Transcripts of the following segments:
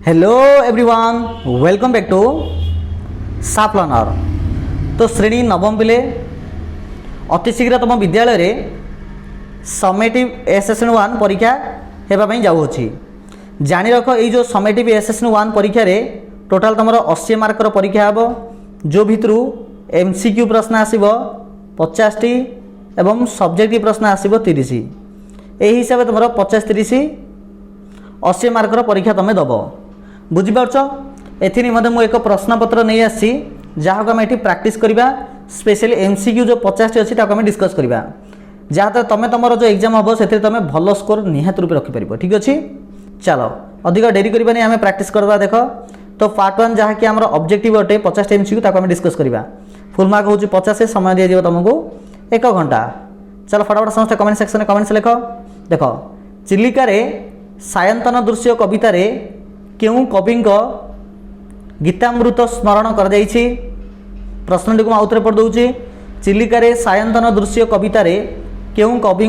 Hello everyone, welcome back to साफ learner. तो श्रेणी नवम पिले अति शीघ्र तुम विद्यालय रे समेटिव एसेसन 1 परीक्षा होगापी जाऊँगी। जानी रख ये जो समेटिव एसेसन 1 परीक्षा रे टोटाल तुम 80 मार्कर परीक्षा हम, जो भितर एमसीक्यू प्रश्न आसब 50 टी एवं सब्जेक्टिव प्रश्न आसब 30। यही हिसाब से तुम 50-30 80 मार्कर परीक्षा तुम दब। बुझीपार एमते मुझे एक प्रश्नपत्र नहीं आसी जहाँ को आम ये प्राक्ट करवा। स्पेशली एमसीक्यू जो 50 टी अच्छी आम डिस्कस करवा, जहाँ तुम तुम जो एग्जाम हम से तुम भल स्कोर निहात रूप रखिपर। ठीक अच्छे, चलो अधिक डेरी करवानी आम प्राक्ट करवा। देख तो पार्ट 1 जहाँकि आम ऑब्जेक्टिव अटे 50 एमसीक्यू आम डिस्कस करवा। फुल मार्क हूँ 50, समय दिया तुमको 1 घंटा। चलो फटाफट समस्त कमेंट सेक्शन में कमेंट्स लिख। देख चिलिकार सायंतन दृश्य कवितार क्यों कवि गीतामृत स्मरण कर प्रश्नटी को आउथरे पढ़ दूची। चिलिकार सायंतन दृश्य कवितार क्यों कवि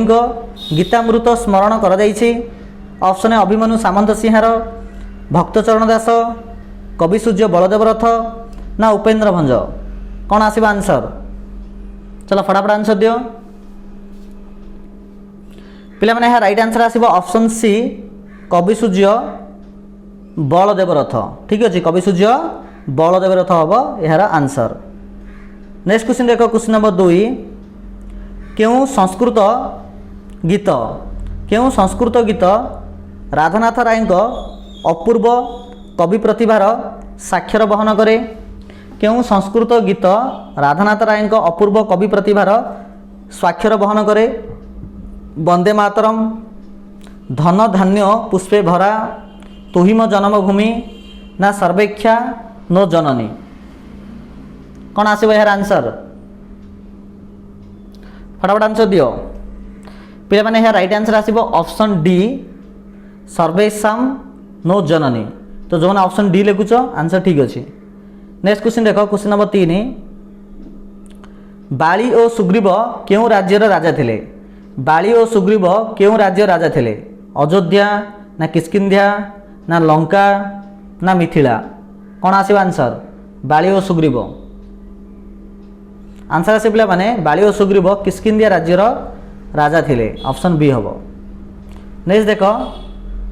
गीतामृत स्मरण कर ऑप्शन है अभिमन्यु सामंत सिंहार, भक्तचरण दास, कवि सूर्य बलदेव रथ ना उपेन्द्र भंज। कौन आसवा आंसर? चलो फटाफट आंसर दियो पिला माने। राइट आंसर आसब ऑप्शन सी कवि सूर्य बलदेव रथ। ठीक अच्छे, कवि सूर्य बलदेव रथ हम यार आंसर। नेक्स्ट क्वेश्चन देख, क्वेश्चन नंबर 2। क्यों संस्कृत गीत राधानाथ राय अपूर्व कवि प्रतिभार साक्षर बहन करे? क्यों संस्कृत गीत राधानाथ राय अपूर्व कवि प्रतिभार स्वाक्षर बहन करे? वंदे मातरम, धन धान्य पुष्पे भरा, तुहिम जन्मभूमि ना सर्वेक्षा नो जननी। कौन आसब यार आंसर? फटाफट आंसर दियो पिला माने। यार राइट आंसर आसब ऑप्शन डी सर्वेशम नो जननी। तो जो ऑप्शन डी लिखुच आंसर ठीक अच्छे। नेक्स्ट क्वेश्चन देख, क्वेश्चन नंबर 3। बाली और सुग्रीव क्यों राज्यर राजा थिले? बाली और सुग्रीव क्यों राज्य राजा थिले? अयोध्या ना किष्किंध्या ना लंका ना मिथिला? कौन आसब आंसर? बाली और सुग्रीव आंसर आसे पिला माने। बाली और सुग्रीव किष्किंध्या राज्यर राजा थिले, ऑप्शन बी हम। नेक्स्ट देख,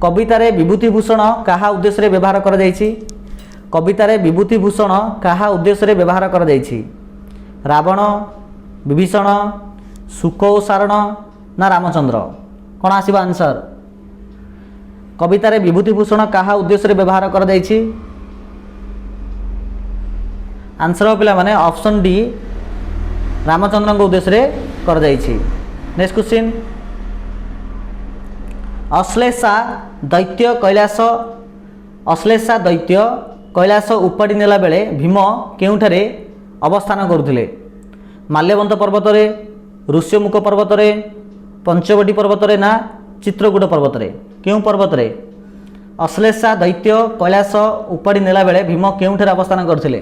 कवितारे विभूतिभूषण कहा उद्देश्य रे व्यवहार कर जायछि? कवितारे विभूतिभूषण कहा उद्देश्य रे व्यवहार कर जायछि? रावण, विभीषण, सुख और सारण ना रामचंद्र? कौन आसब आंसर? कवितारे विभूतिभूषण कहा उद्देश्य रे व्यवहार कर जायछि? आंसर हो पिला माने ऑप्शन डी रामचंद्र को उद्देश्य रे कर जायछि। नेक्स्ट क्वेश्चन, अश्लेषा दैत्य कैलाश उपाड़ी नेला बेले भीम केउठारे अवस्थान करुथिले? माल्यवंत पर्वतरे, ऋष्यमुख पर्वतरे, पंचवटी पर्वतरे ना चित्रकूट पर्वतरे? क्यों पर्वतरे? अश्लेषा दैत्य कैलाश उपाड़ी नेला बेले भीम केउठारे अवस्थान करथिले?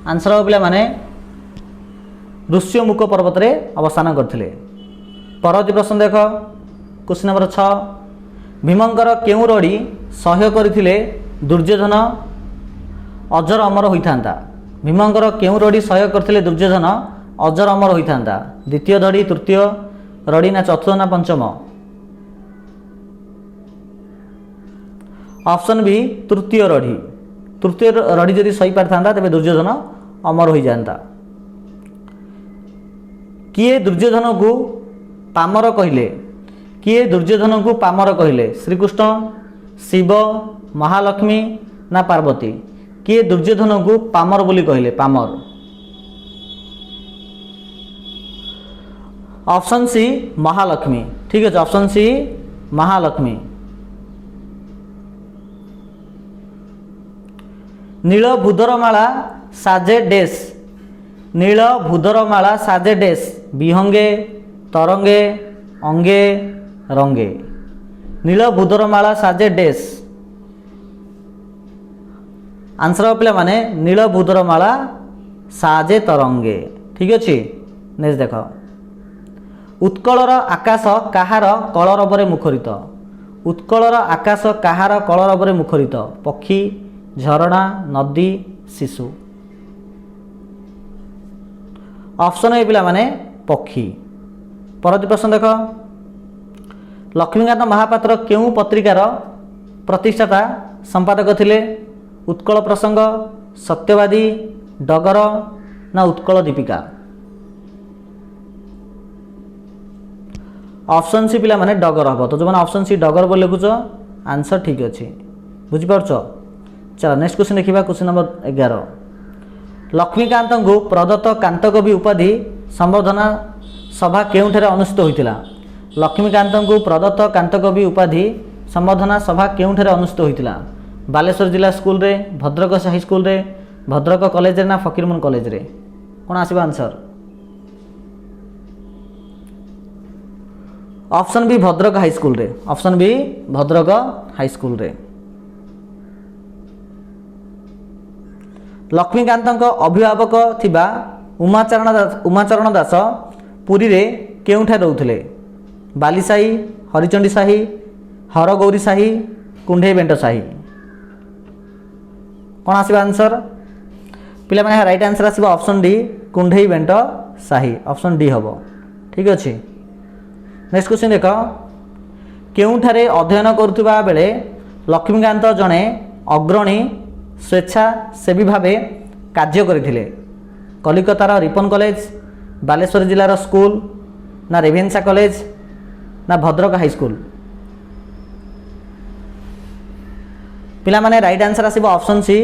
आंसर हो पिला माने ऋष्यमुख पर्वतरे अवस्थान करथिले। परवर्ती प्रश्न देख, क्वेश्चन नंबर 6। भीमंकर केउं रड़ी सह्य करथिले दुर्योधन अजर अमर होइथांता? भीमंकर केउं रड़ी सह्य करथिले दुर्योधन अजर अमर होइथांता? द्वितीय धड़ी, तृतीय रड़ी ना चतुर्थ ना पंचम? ऑप्शन बी तृतीय रड़ी। तृतीय रड़ी जदि सही पारथांता तेबे दुर्योधन अमर हो जाता। किए दुर्योधन को पामर कहले? किए दुर्योधन को पामर कहले? श्रीकृष्ण, शिव, महालक्ष्मी ना पार्वती? किए दुर्योधन को पामर बोली कहले? पामर। Option C Mahalakshmi. ठीक है, ऑप्शन सी महालक्ष्मी। नील भूधरमाला साजे डेस? नील भूधरमाला साजे डेस? विहंगे, तरंगे, अंगे, रंगे? नील भूधरमाला साजे डेस? आंसर पिला माने नील भूधरमाला साजे तरंगे। ठीक अच्छे। नेक्स्ट देख, उत्कलर आकाश कहार कलरवरे मुखरित? उत्कलर आकाश काहार कलरवरे मुखरित पक्षी झरणा नदी शिशु ऑप्शन ए पिला माने पक्षी। परवर्ती प्रश्न देख लक्ष्मीकांत महापात्र केउं पत्रिकार प्रतिष्ठाता संपादक थिले उत्कल प्रसंग सत्यवादी डगर ना उत्कल दीपिका ऑप्शन सी पिला माने डगर हम तो जो मैंने ऑप्शन सी डगर बोल लिखुच आंसर ठीक अच्छे बुझिपार चलो नेक्स्ट क्वेश्चन देखा क्वेश्चन नंबर 11 लक्ष्मीकांत को प्रदत्त कांतकवि उपाधि संबर्धना सभा केउंठारे अनुष्ठित होइतिला लक्ष्मीकांत को प्रदत्त कांतकवि उपाधि संबर्धना सभा केउंठारे अनुष्ठित होइतिला बालेश्वर जिला स्कूल रे भद्रक हाई स्कूल रे भद्रक कॉलेज रे ना फकीरमोहन कॉलेज रे कौन आसीबा answer option B Bhadrak high school रे option B Bhadrak high school रे लक्ष्मीकांत अभिभावक थिबा उमाचरण दास पुरी रे केउठा रहउथिले बालीसाही हरिचंडी साही हरगौरी साही कुंढे बेंट साही कौन आसीबा आंसर पिला माने राइट आंसर आसीबा ऑप्शन डी कुंढे बेंट साही ऑप्शन डी हबो ठीक अछि। नेक्स्ट क्वेश्चन देख केउठारे अध्ययन करुवा बेले लक्ष्मीकांत जड़े अग्रणी स्वेच्छासेवी भाव कार्य करथिले कलिकतार रिपन कॉलेज बालेश्वर जिलार स्कूल ना रेभेन्सा कॉलेज ना भद्रक हाई स्कूल पिला माने राइट आंसर आसीबो ऑप्शन सी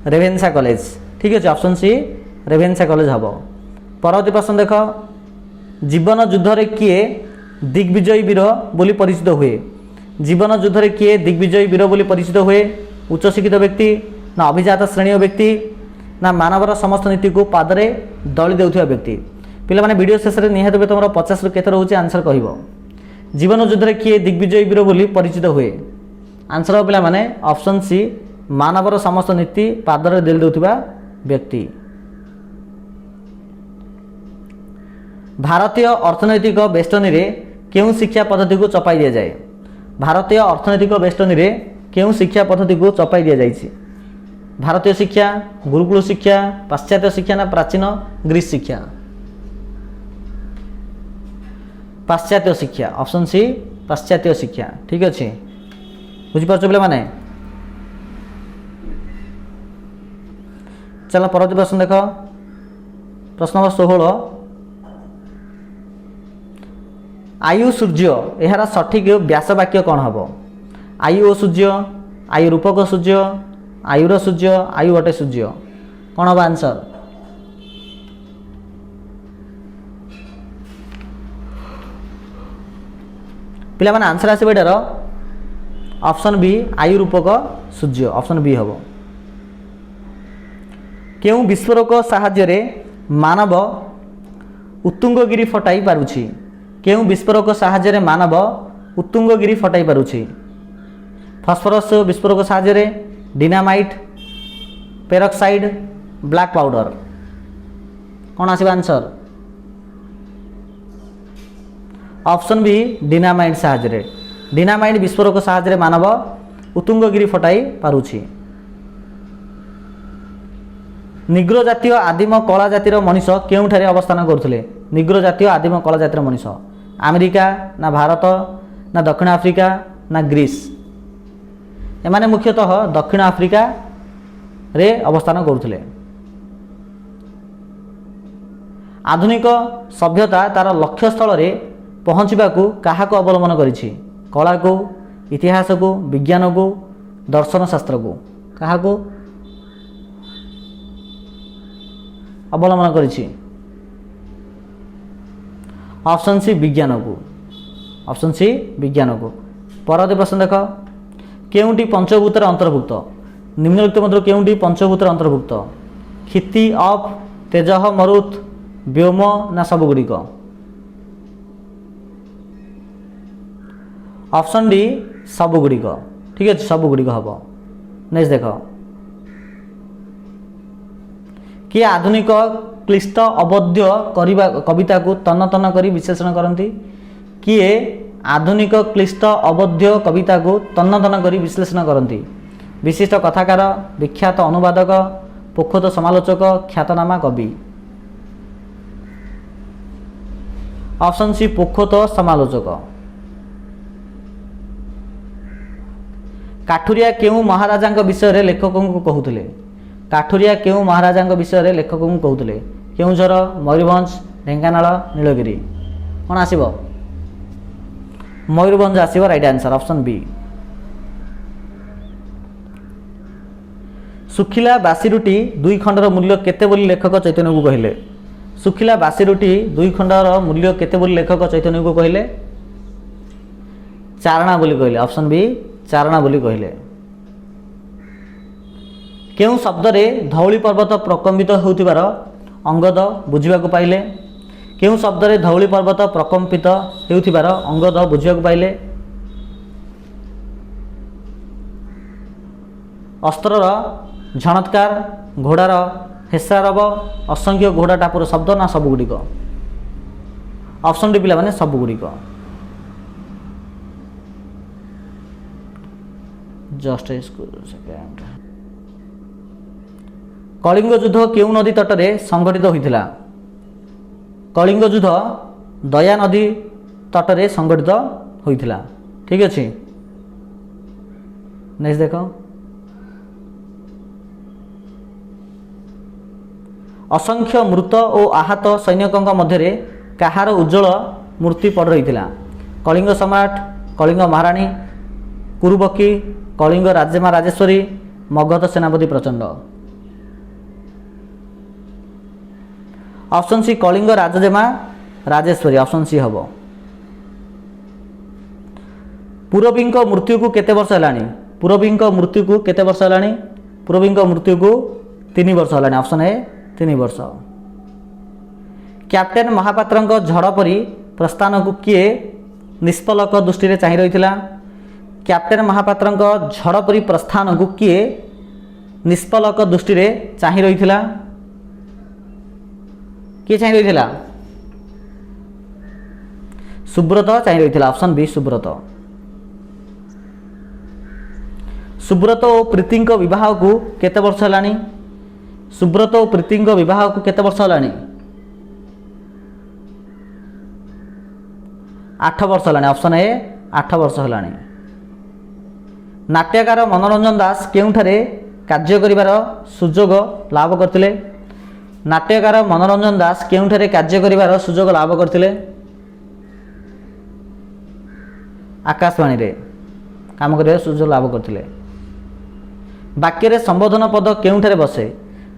रेभेन्सा कॉलेज ठीक अछि ऑप्शन सी रेभेन्सा कॉलेज हबो। परवर्ती प्रश्न देख जीवन युद्ध रे किए दिग्विजयी वीर बोली परिचित हुए जीवन युद्ध रे किए दिग्विजयी वीर बोली परिचित हुए उच्च शिक्षित व्यक्ति ना अभिजात श्रेणी व्यक्ति ना मानवर समस्त नीति को पादरे दली देउथिबा व्यक्ति पिला माने वीडियो शेष रे निहात बे तमरो 50 रु केते रहउची आंसर कहइबो जीवन युद्ध रे किए दिग्विजयी वीर बोली परिचित हुए आंसर पिला माने ऑप्शन सी मानवर समस्त नीति पादरे दली देउथिबा व्यक्ति। भारतीय अर्थनैतिक बेष्टनी रे केउं शिक्षा पद्धति को चपाई दिया जाए भारतीय अर्थनैतिक बेष्टनी रे केउं शिक्षा पद्धति को चपाई दिया जाइछि भारतीय शिक्षा गुरुकुल शिक्षा पाश्चात्य शिक्षा ना प्राचीन ग्रीस शिक्षा पाश्चात्य शिक्षा ऑप्शन सी पाश्चात्य शिक्षा ठीक अछि बुझि पारछ पिला माने। चलो परवर्ती प्रश्न देख प्रश्न नंबर 16 आयु सूर्य यार सठिक व्यास वाक्य कौन हम आयु ओ सूर्य आयु रूपक सूर्य आयुर सूर्य आयु अटे सूर्य कौन हम आंसर पिला माने आंसर आसे बेटार ऑप्शन बी आयु रूपक सूर्य ऑप्शन बी हम केउं विस्फोरक साहाय्य रे मानव उत्तुंगगिरी फटाई पारुछि केउं विस्फोरक साहाय्य मानव उत्तुंगगिरी फटाई पारुछि फॉस्फोरस विस्फोरक साहाय्य डिनामाइट पेरोक्साइड ब्लैक पाउडर कौन आसीबा आंसर ऑप्शन बी डिनामाइट साहाय्य डिनामाइट विस्फोरक साहाय्य मानव उत्तुंगगिरी फटाई पारुछि। निग्रो जातीय आदिम कला जातिर मनीष केउठारे अवस्थान करुले निग्रो जातीय आदिम कला जातिर मनीष अमेरिका ना भारत ना दक्षिण आफ्रिका ना ग्रीस एमाने मुख्यतः दक्षिण आफ्रिका रे अवस्थान करुले। आधुनिक सभ्यता तार लक्ष्य स्थल रे पहुँचवा क्या अवलंबन करिछि कला को इतिहास को विज्ञान को दर्शन शास्त्र को क्या अवलंबन करिछि ऑप्शन सी विज्ञान को ऑप्शन सी विज्ञान को। परवर्ती प्रश्न देख केउंटी पंचभूतर अंतर्भुक्त निम्नलिखित मध्य केउंटी पंचभूतर अंतर्भुक्त क्षिति अफ तेजह मरुत व्योम ना सबुगुड़िक ऑप्शन डी सबुगुड़िक ठीक है सबुगुड़िक हम। नेक्स्ट देख किए आधुनिक क्लिष्ट अवध्य कविता को तन तन करी विश्लेषण करती किए आधुनिक क्लिष्ट अवध्य कविता को तन्न तन्न करी विश्लेषण करती। विशिष्ट कथाकार, विख्यात अनुवादक, पोखत समालोचक, ख्यातनामा कवि। ऑप्शन सी पोखत समालोचक। काठुरिया केउ महाराजा विषय में लेखक को कहते? काठुरिया केउ महाराजा विषय में लेखक को कहते? केउझर, मयूरभंज, ढेंकानाल, नीलगिरी। कौन आसीबो? मयूरभंज आसीबो राइट आंसर ऑप्शन बी। सुखिला बासी रुटी दुई खंडर मूल्य केते बोली लेखक चैतन्य को कहले? सुखिला बासी रुटी दुई खंडर मूल्य केते बोली लेखक चैतन्य को कहले? चारणा बोली कहले। ऑप्शन बी चारणा बोली कहले। केउ शब्द रे धौली पर्वत प्रकम्पित होउतिबार अंगद बुझिबाकु पाइले? केउ शब्द रे धौली पर्वत प्रकम्पित होउतिबार अंगद बुझिबाकु पाइले? अस्त्रर, झणत्कार, घोड़ार हेसारब, असंख्य घोड़ा टापुर शब्द ना सबुगुड़िक? ऑप्शन डी पिला माने सबुगुड़िक। Just second. कलिंग युद्ध केउ नदी तटरे संघटित होइथिला? कलिंग युद्ध दया नदी तटरे संघटित होइथिला। ठीक अछि, नेक्स्ट देखो। असंख्य मृत और आहत सैनिकों मध्य कहार उज्जवल मूर्ति पड़ रही? कलिंग सम्राट, कलिंग महाराणी, कुरुबकी, कलिंग राजेमा राजेश्वरी, मगध सेनापति प्रचंड। ऑप्शन सी कलिंग राजेमा राजेश्वरी। ऑप्शन सी हम। पूरबी मृत्यु को केते वर्ष है? पूरबी मृत्यु को केते वर्ष है? पूरबी मृत्यु को 3 वर्ष है। ऑप्शन ए 3 वर्ष। कैप्टेन महापात्र झड़ परी प्रस्थान को किए निष्पलक दृष्टि चाह रही? कैप्टेन महापात्र झड़ परी प्रस्थान को किए निष्पलक दृष्टि चाह रही? किए चाह रही? सुब्रत चाह रही। Option B Subrat. सुब्रत और प्रीति विवाह को केते वर्ष है? सुब्रत और प्रीति विवाह को केते वर्ष है? 8 वर्ष है। ऑप्शन ए 8 वर्ष है। नाट्यकार मनोरंजन दास केउठारे कार्य करिवार सुजोग लाभ करथिले? नाट्यकार मनोरंजन दास केउठारे कार्य करिवार सुजोग लाभ करथिले? आकाशवाणी रे काम करिवार सुजोग लाभ करथिले। वाक्य रे संबोधन पद केउठारे बसे?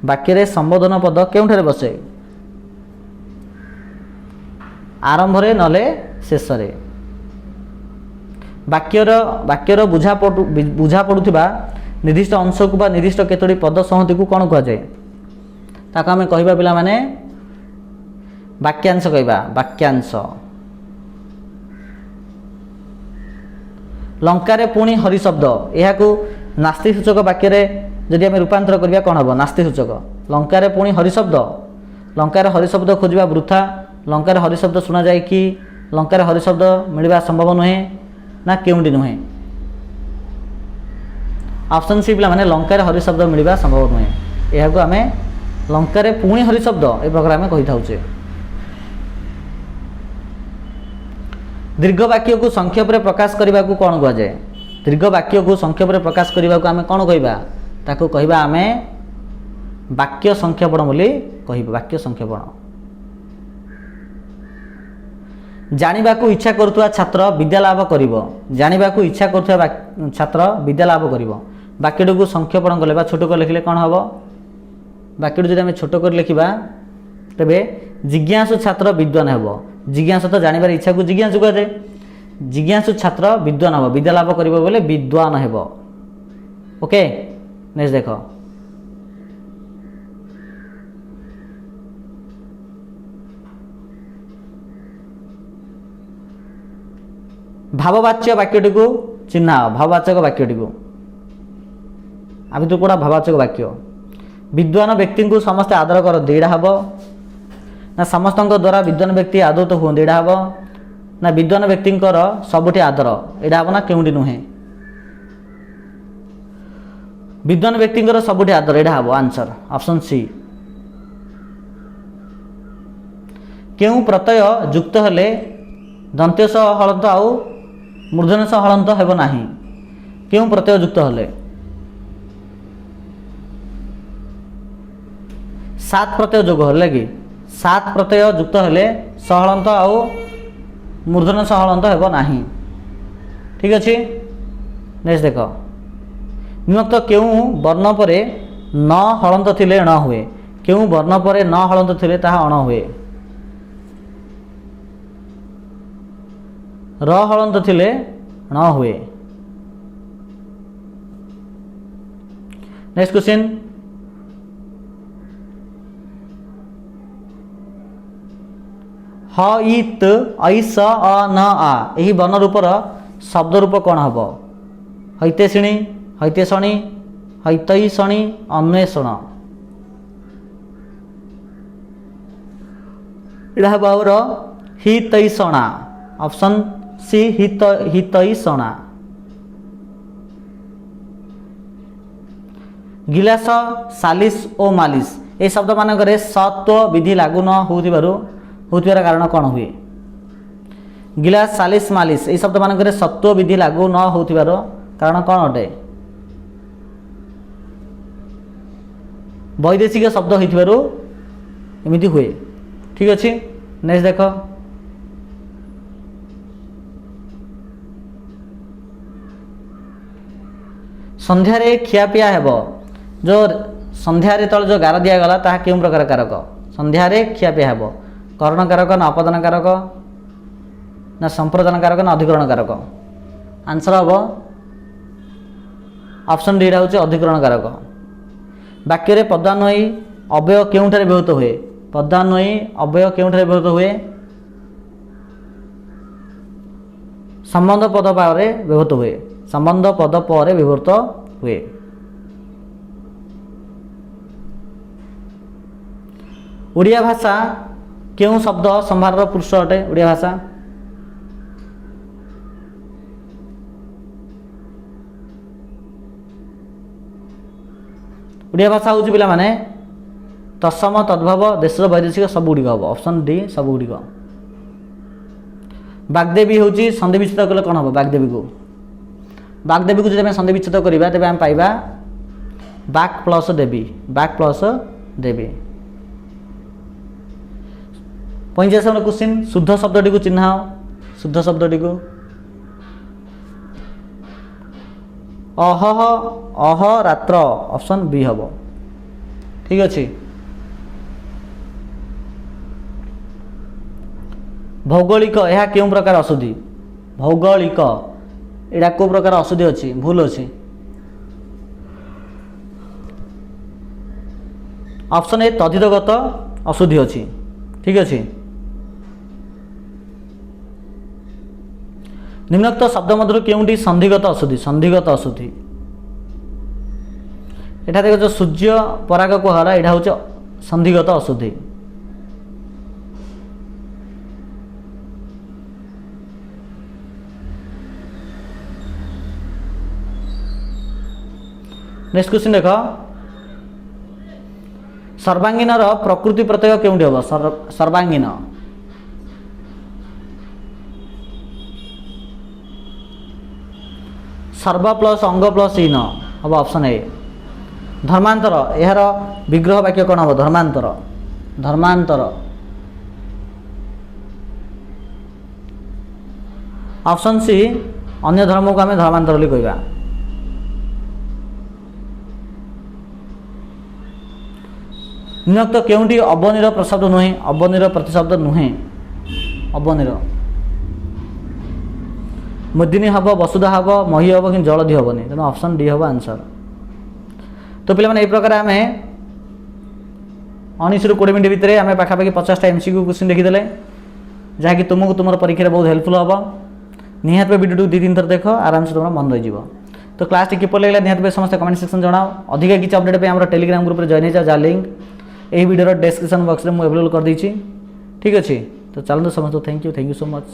वाक्य रे संबोधन पद केउठारे बसे? आरंभ रे नले शेष रे। वाक्यर बुझा पड़ुथिबा निर्दिष्ट अंश को बा निर्दिष्ट केतोटी पद संहति को कौन कह जाए? ताको आमे कहिबा पिला माने वाक्यांश कहिबा। वाक्यांश। लंका रे पुणी हरि शब्द यह नास्ति सूचक वाक्य रे जदि आमे रूपांतर करिया कोन हबो? नास्ति सूचक। लंका रे पुणी हरि शब्द, लंका रे हरि शब्द खोजिबा वृथा। लंका रे हरि शब्द सुना जाए कि? लंका रे हरि शब्द मिलवा संभव नुहे ना केउंडी नुहे? ऑप्शन सी पिला माने लंका रे हरि शब्द मिलवा संभव नुहे। यह को आमे लंका रे पुणी हरि शब्द ए प्रकार आमे कहि थाउचे। दीर्घ वाक्य को संक्षेप रे प्रकाश करबा को कोन कह जाए? दीर्घ वाक्य को संक्षेप रे प्रकाश करबा को आमे कोन कहिबा? ताको कहिबा आमे वाक्य संक्षेपण बोली कहिबा। वाक्य संक्षेपण। जानिबाकू इच्छा करुवा छात्र विद्या लाभ करिवो। जानिबाकू इच्छा करुवा छात्र विद्या लाभ करिवो। वाक्यटी को संक्षेपण कले बा छोट कर लिखले कोन हबो? वाक्यटी जदि आमे छोट कर लिखिबा तबे जिज्ञासु छात्र विद्वान हेबो। जिज्ञासु तो जानिबार इच्छा को जिज्ञासु कह जाए। जिज्ञासु छात्र विद्वान हेबो। विद्या लाभ करिवो बोले विद्वान हेबो। ओके, नेक्स्ट देखो। भाववाच्य वाक्यटी को चिन्ह। भाववाचक वाक्यटी को आम तो कौड़ा भाववाचक वाक्य? विद्वान व्यक्ति को समस्ते आदर करते, यहाँ हम ना समस्त द्वारा विद्वान व्यक्ति आदृत हूँ, यहाँ हम ना विद्वान व्यक्तिंकर सबुठी आदर एटा हम ना केउंटी नुहे विद्वान व्यक्तिंकर सबुठी आदर एटा हम आंसर ऑप्शन सी केउ प्रत्यय युक्त हेले दंत्य सह हलंत आउ मूर्धन्य सह हलंत हेबो नाही केउ प्रत्यय युक्त हेले सात प्रत्यय जोग हेले कि सात प्रत्यय युक्त हेले सहलंत आउ मूर्धन्य सह हलंत हेबो नाही ठीक अछि नेक्स्ट देखो निम्नलिखित केउ वर्ण परे न हलंत थिले ण हुए केउ वर्ण परे न हलंत थिले ताहा अण हुए र हलंत थिले ण हुए नेक्स्ट क्वेश्चन ह इत ऐ स अ न आ यही वर्ण रूपर शब्द रूप कौन हम हैतेशिणी हैतेशणी हैतैषणी अन्वेषण इड़ा हम आवर हितैषणा ऑप्शन सी हितैषणा गिलास सालिस ओ मालिस ए शब्द मानक सत्व विधि लागू न होथिबार कारण कौन हुए गिलास सालिस मालिस ए शब्द मानक सत्व विधि लागू न होथिबार कारण कौन अटे वैदेशिक शब्द होथिबारु एमिति हुए ठीक अच्छे नेक्स्ट देख संध्यारे खियापिया हेब जो संध्यारे तल जो गार दिगला ताहा केउं प्रकार कारक संध्यारे खियापिया हेब करण कारक ना अपदान कारक ना संप्रदान कारक ना अधिकरण कारक आंसर हम ऑप्शन डी हूँ अधिकरण कारक वाक्य पदान्वयी अव्यय केउंठारे व्यवहृत हुए पदान्वयी अव्यय केउंठारे व्यवहृत हुए संबंध पद पारे व्यवहृत हुए संबंध पद पर व्यवहृत हुए ओडिया भाषा केउं शब्द संभार पुरुष अटे ओडिया भाषा ओडिया भाषा हूँ पिला माने तत्सम तद्भव देश वैदेशिक सब गुड़िक हम ऑप्शन डी सब गुड़िक बागदेवी हूँ संधि विच्छेद कले कौन हम बागदेवी को जब संधि विच्छेद करवा तेज आम पाइबा बाक प्लस देवी 50 नंबर क्वेश्चन शुद्ध शब्दटी को चिन्ह शुद्ध शब्दटी को अह रात्र ऑप्शन बी हम ठीक अच्छे भौगोलिक यह क्यों प्रकार अशुद्धि भौगोलिक एटा को प्रकार अशुद्धि अच्छी भूल अच्छी ऑप्शन ए तद्धितगत अशुद्धि अच्छी ठीक अच्छे निम्नलिखित शब्द मध्य केउंटी संधिगत अशुद्धि एटा देख जो सूर्य पराग को हरा एटा हूँ संधिगत अशुद्धि नेक्स्ट क्वेश्चन देख सर्वांगीन प्रकृति प्रत्यय केउंटी हम सर्वांगीन सर्व प्लस अंग प्लस इन हम ऑप्शन ए धर्मांतर यार विग्रह वाक्य कौन हम धर्मांतर ऑप्शन सी अन्य धर्म को आम धर्मांतर बोली कहवा निम्नलिखित केउंटी अवनीर प्रशब्द नुहे अवनीर प्रतिशब्द नुहे अवनीर मुदिनी हम वसुधा हम मही हम कि जलधि हेनी तेना ऑप्शन डी हम आंसर तो पे यही प्रकार आम 19 ରୁ 20 मिनट भितर आम पाखापाखि 50टा MCQ क्वेश्चन देखीदे जहाँकि तुमको तुम परीक्षा बहुत हेल्पफुल हम निहाती वीडियो 2-3 थर देख आराम से तुम मन रही तो क्लास टी किपर लगे निहाती समस्त कमेंट सेक्शन जनाओ अधिक किसी अपडेट पे आम टेलीग्राम ग्रुप में जॉइन हो जहाँ लिंक यही वीडियो डिस्क्रिप्शन बॉक्स में मुझे अवेलेबल कर देती ठीक अच्छे तो चलते समस्त थैंक यू सो मच।